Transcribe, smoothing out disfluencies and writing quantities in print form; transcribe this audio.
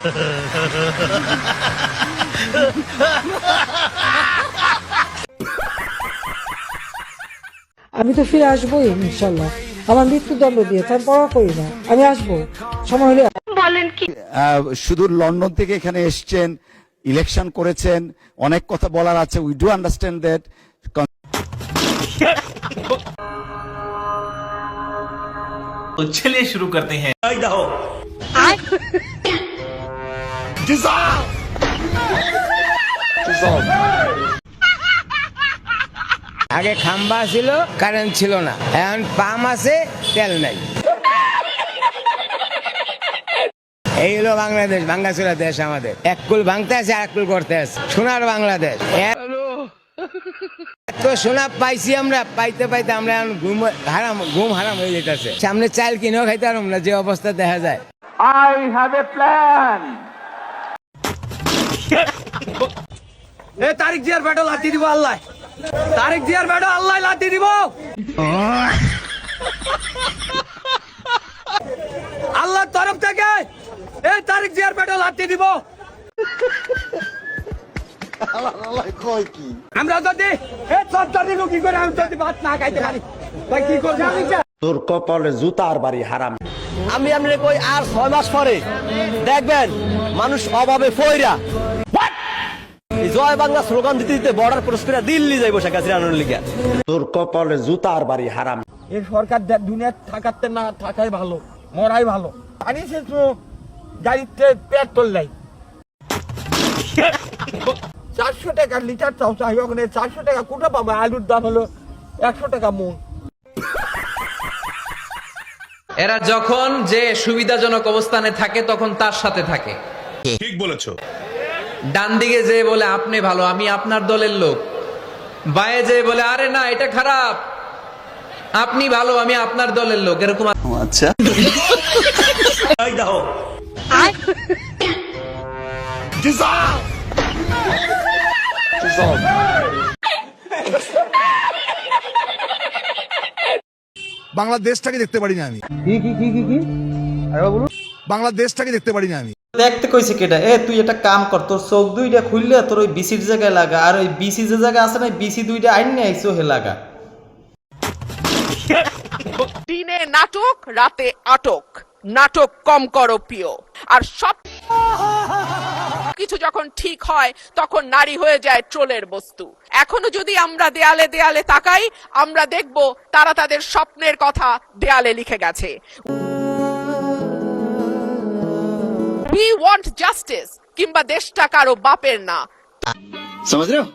আমি তো ফিরে আসবোই ইনশাল্লাহ, আমার মৃত্যুদণ্ড দিয়ে তার পড়া করি না, আমি আসবো সময় হলে। বলেন কি শুধু লন্ডন থেকে এখানে এসছেন, ইলেকশন করেছেন, অনেক কথা বলার আছে, উই ডু আন্ডারস্ট্যান্ড দ্যাট। तो चलिए शुरू करते हैं। আগে খাম্বা ছিল, কারেন্ট ছিল না, এখন পাম আছে, তেল নাই। এই হলো বাংলাদেশ, ভাঙ্গাচোরা দেশ আমাদের। এক কুল ভাঙতে আছে, আর এক কুল করতে আছে। সোনার বাংলাদেশ। এত সোনা পাইছি আমরা, পাইতে পাইতে আমরা এখন ঘুম হারাম হয়ে যেতেছে। সামনে চাল কিনেও খাইতে পারব না, যে অবস্থা দেখা যায়। I have a plan. তারিক জিয়ার ব্যাটল লাথি দিব আল্লাহ, তারিক জিয়ার ব্যাটল আল্লাহ লাথি দিব, আল্লাহর তরফ থেকে তারিক জিয়ার ব্যাটল লাথি দিব। আমরা যদি কি করে আমি যদি ভাত না খাইতে পারি, ভাই কি করবো? তোর কপালে জুতার বাড়ি হারাম। আমি আপনাকে কই, আর 6 মাস পরে দেখবেন মানুষ অভাবে ফইরা জয় বাংলা স্লোগান দিতে দিতে বর্ডার ক্রস করে দিল্লি যাইব শেখ হাসিনার লিগে। তোর কপালে জুতার বাড়ি হারাম। এই সরকার দুনিয়া থাকাতে না থাকাই ভালো, মরাই ভালো। পানি শেষ, গাড়িতে পেট্রোল নাই, 400 টাকা লিটার চাও চাই, ওখানে 400 টাকা কোটা পাবো? আলুর দাম হলো 100 টাকা মন। এরা যখন যে সুবিধাজনক অবস্থানে থাকে তখন তার সাথে থাকে। ঠিক বলেছো। ডান দিকে যে বলে আপনি ভালো, আমি আপনার দলের লোক, বায়ে যে বলে আরে না এটা খারাপ, আপনি ভালো, আমি আপনার দলের লোক, এরকম। আচ্ছা বাংলাদেশটাকে দেখতে পারি না আমি। বাংলাদেশটাকে দেখতে পারি না আমি। দেখতে কইছে কেডা? তুই একটা কাম কর, তোর চোখ দুইটা খুললে তোর ওই বিসির জায়গায় লাগা, আর ওই বিসি যে জায়গা আছে না, বিসি দুইটা আইন নিয়ে আইসো হে লাগা। দিনে নাটক, রাতে আটক, নাটক কম করো প্রিয়। আর সব কিছু যখন ঠিক হয় তখন নারী হয়ে যায় ট্রোলের বস্তু। এখনো যদি আমরা দেয়ালে দেয়ালে তাকাই, আমরা দেখব তারা তাদের স্বপ্নের কথা দেয়ালে লিখে গেছে। We want justice, কিংবা দেশটা কারো বাপের না। समझ रहे हो?